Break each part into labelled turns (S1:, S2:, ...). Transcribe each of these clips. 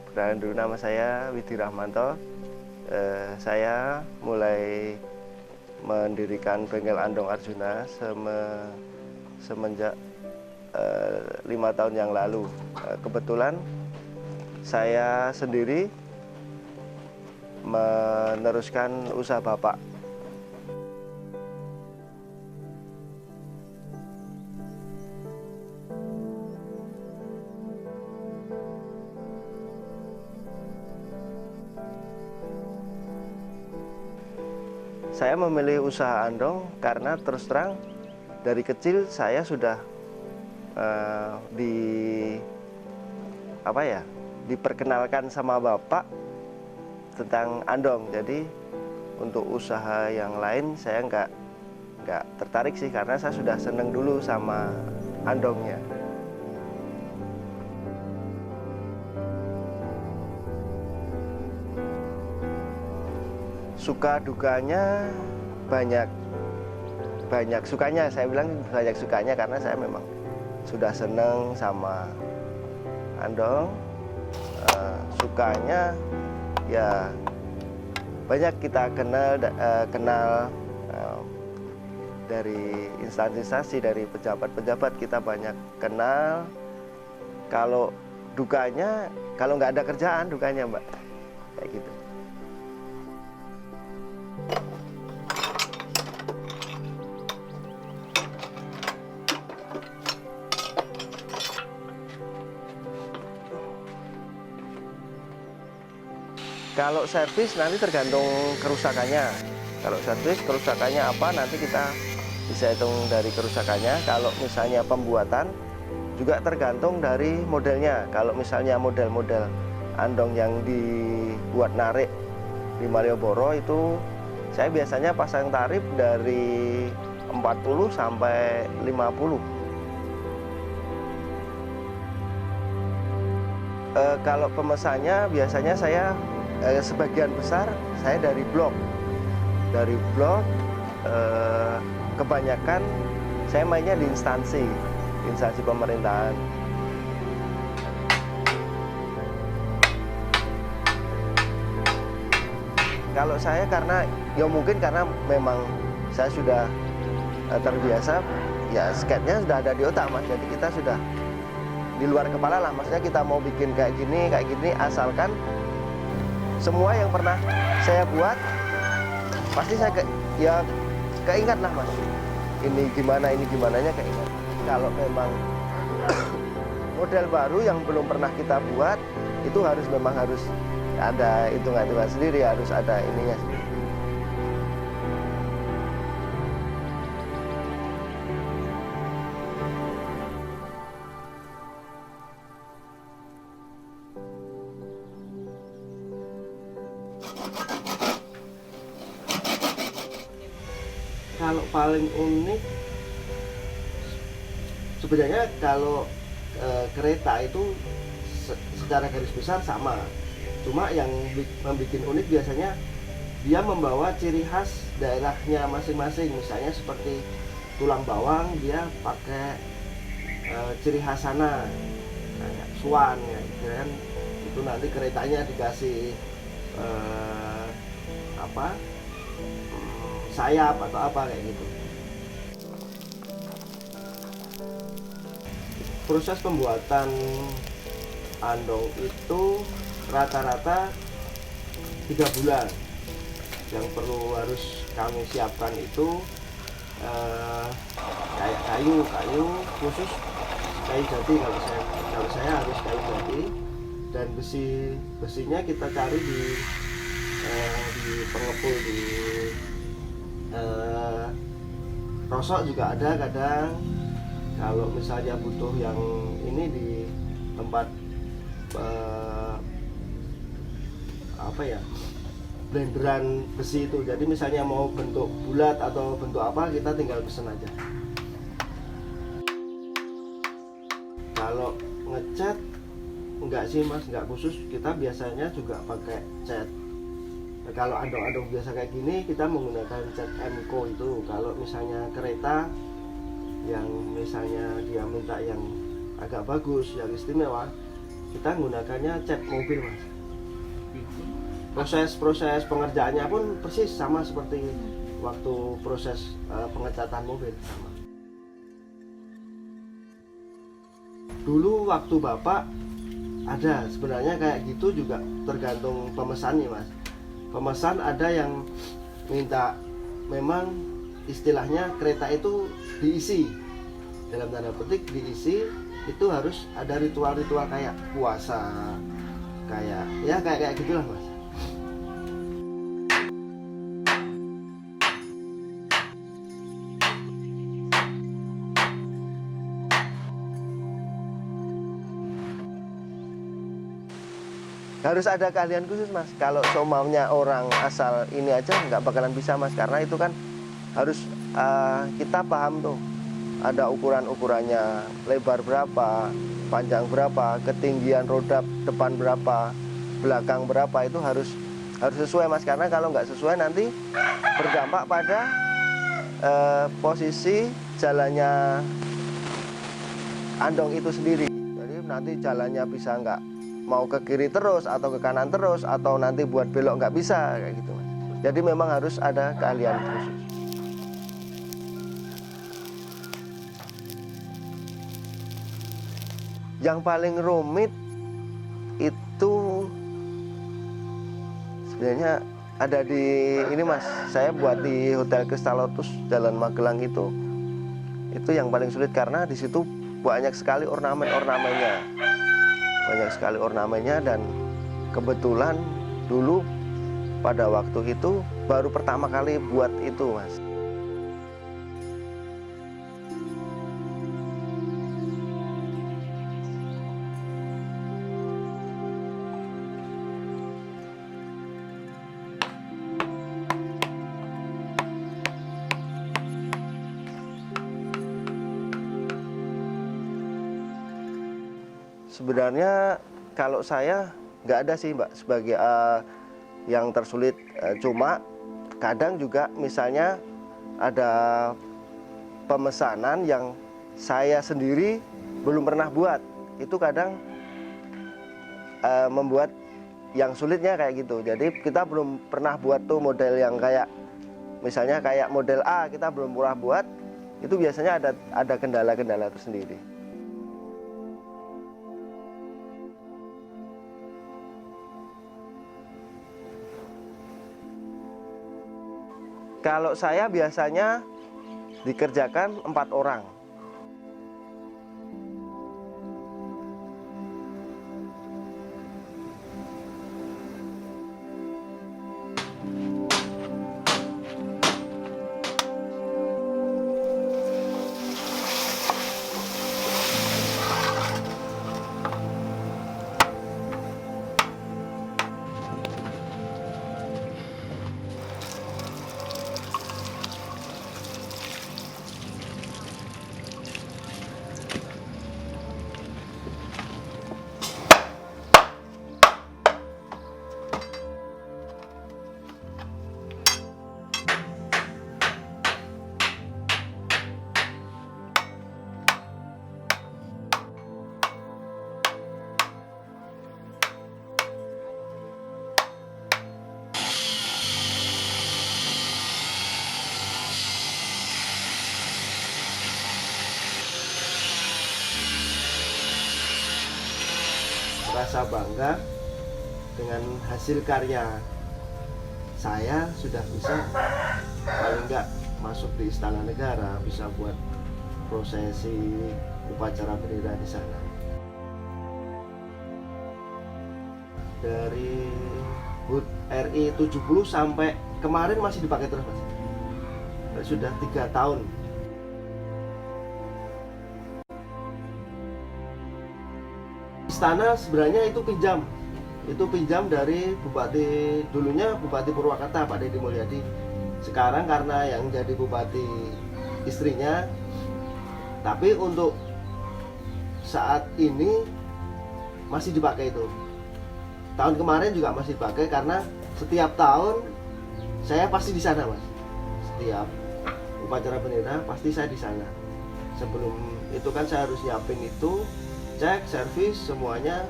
S1: Perkenalkan dulu, nama saya Widi Rahmanto. Saya mulai mendirikan bengkel Andong Arjuna semenjak 5 tahun yang lalu. Kebetulan saya sendiri meneruskan usaha bapak. Saya memilih usaha Andong karena terus terang dari kecil saya sudah diperkenalkan sama bapak tentang Andong. Jadi untuk usaha yang lain saya nggak tertarik sih, karena saya sudah seneng dulu sama Andongnya. Suka dukanya banyak sukanya, saya bilang banyak sukanya karena saya memang sudah seneng sama Andong. Sukanya ya banyak, kita kenal dari instansi, dari pejabat-pejabat kita banyak kenal. Kalau dukanya, kalau nggak ada kerjaan, dukanya Mbak, kayak gitu. Kalau servis nanti tergantung kerusakannya. Kalau servis kerusakannya apa, nanti kita bisa hitung dari kerusakannya. Kalau misalnya pembuatan juga tergantung dari modelnya. Kalau misalnya model-model Andong yang dibuat narik di Malioboro itu, saya biasanya pasang tarif dari 40 sampai 50. Kalau pemesannya biasanya saya sebagian besar saya dari blog. Kebanyakan saya mainnya di instansi pemerintahan. Kalau saya karena mungkin karena memang saya sudah terbiasa, ya sketnya sudah ada di otak Mas, jadi kita sudah di luar kepala lah, maksudnya kita mau bikin kayak gini, asalkan semua yang pernah saya buat pasti saya keingat lah Mas, ini gimananya keingat. Kalau memang model baru yang belum pernah kita buat, itu memang harus ada hitungan sendiri, harus ada ininya sendiri. Kalau paling unik sebenarnya kalau kereta itu secara garis besar sama, cuma yang membuat unik biasanya dia membawa ciri khas daerahnya masing-masing. Misalnya seperti tulang bawang, dia pakai ciri khas sana, kayak suan ya, kan itu nanti keretanya dikasih sayap atau apa kayak gitu. Proses pembuatan Andong itu rata-rata 3 bulan. Yang perlu harus kami siapkan itu kayak kayu khusus, kayu jati. Kalau saya harus kayu jati, dan besinya kita cari di pengepul di rosok juga ada kadang. Kalau misalnya butuh yang ini di tempat blenderan besi itu, jadi misalnya mau bentuk bulat atau bentuk apa, kita tinggal pesen aja. Kalau ngecat enggak sih mas, enggak khusus. Kita biasanya juga pakai cat. Kalau andong-andong biasa kayak gini kita menggunakan cat MCO itu. Kalau misalnya kereta yang misalnya dia minta yang agak bagus, yang istimewa, kita menggunakannya cat mobil mas. Proses pengerjaannya pun persis sama seperti waktu proses pengecatan mobil sama. Dulu waktu bapak ada sebenarnya kayak gitu juga, tergantung pemesannya mas. Pemesan ada yang minta memang istilahnya kereta itu diisi, dalam tanda petik diisi, itu harus ada ritual-ritual kayak puasa, kayak gitulah mas. Harus ada keahlian khusus mas. Kalau seumaunya orang asal ini aja nggak bakalan bisa mas, karena itu kan harus kita paham tuh ada ukurannya, lebar berapa, panjang berapa, ketinggian roda depan berapa, belakang berapa, itu harus sesuai mas. Karena kalau nggak sesuai nanti berdampak pada posisi jalannya andong itu sendiri. Jadi nanti jalannya bisa nggak mau ke kiri terus atau ke kanan terus, atau nanti buat belok nggak bisa kayak gitu mas. Jadi memang harus ada keahlian khusus. Yang paling rumit itu sebenarnya ada di ini mas, saya buat di Hotel Crystal Lotus Jalan Magelang itu yang paling sulit karena di situ banyak sekali ornamen-ornamennya. Banyak sekali ornamennya, dan kebetulan dulu pada waktu itu baru pertama kali buat itu mas. Sebenarnya kalau saya nggak ada sih mbak sebagai yang tersulit, cuma kadang juga misalnya ada pemesanan yang saya sendiri belum pernah buat, itu kadang membuat yang sulitnya kayak gitu. Jadi kita belum pernah buat tuh model yang kayak misalnya kayak model A, kita belum pernah buat, itu biasanya ada kendala-kendala tersendiri. Kalau saya biasanya dikerjakan 4 orang. Rasa bangga dengan hasil karya saya, sudah bisa paling enggak masuk di Istana Negara, bisa buat prosesi upacara bendera di sana. Dari HUT RI 70 sampai kemarin masih dipakai terus mas. Sudah 3 tahun. Istana sebenarnya itu pinjam dari Bupati, dulunya Bupati Purwakarta Pak Deddy Mulyadi. Sekarang karena yang jadi bupati istrinya. Tapi untuk saat ini masih dipakai itu. Tahun kemarin juga masih dipakai karena setiap tahun saya pasti di sana, Mas. Setiap upacara bendera pasti saya di sana. Sebelum itu kan saya harus nyiapin itu, cek, servis semuanya.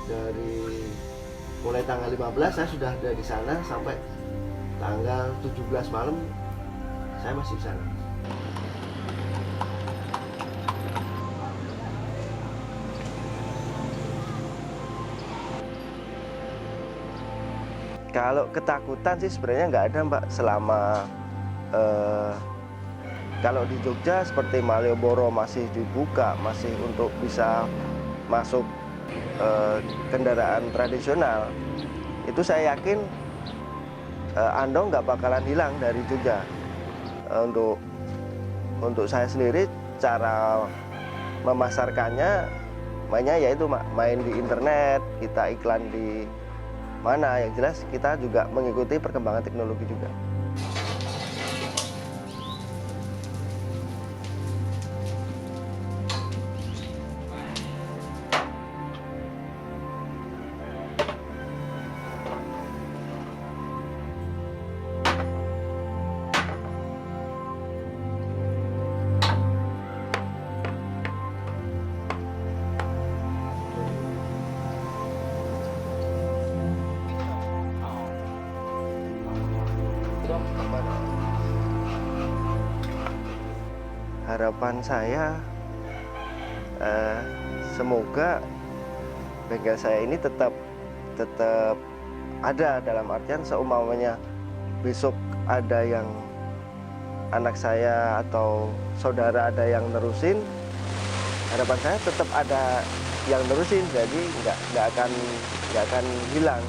S1: Dari mulai tanggal 15 saya sudah ada di sana sampai tanggal 17 malam saya masih di sana. Kalau ketakutan sih sebenarnya nggak ada, Mbak. Selama kalau di Jogja seperti Malioboro masih dibuka, masih untuk bisa masuk kendaraan tradisional, itu saya yakin Andong nggak bakalan hilang dari Jogja. Untuk saya sendiri cara memasarkannya mainnya yaitu main di internet, kita iklan di mana, yang jelas kita juga mengikuti perkembangan teknologi juga. Harapan saya semoga bengkel saya ini tetap ada, dalam artian seumpamanya besok ada yang anak saya atau saudara ada yang nerusin, harapan saya tetap ada yang nerusin, jadi nggak akan hilang.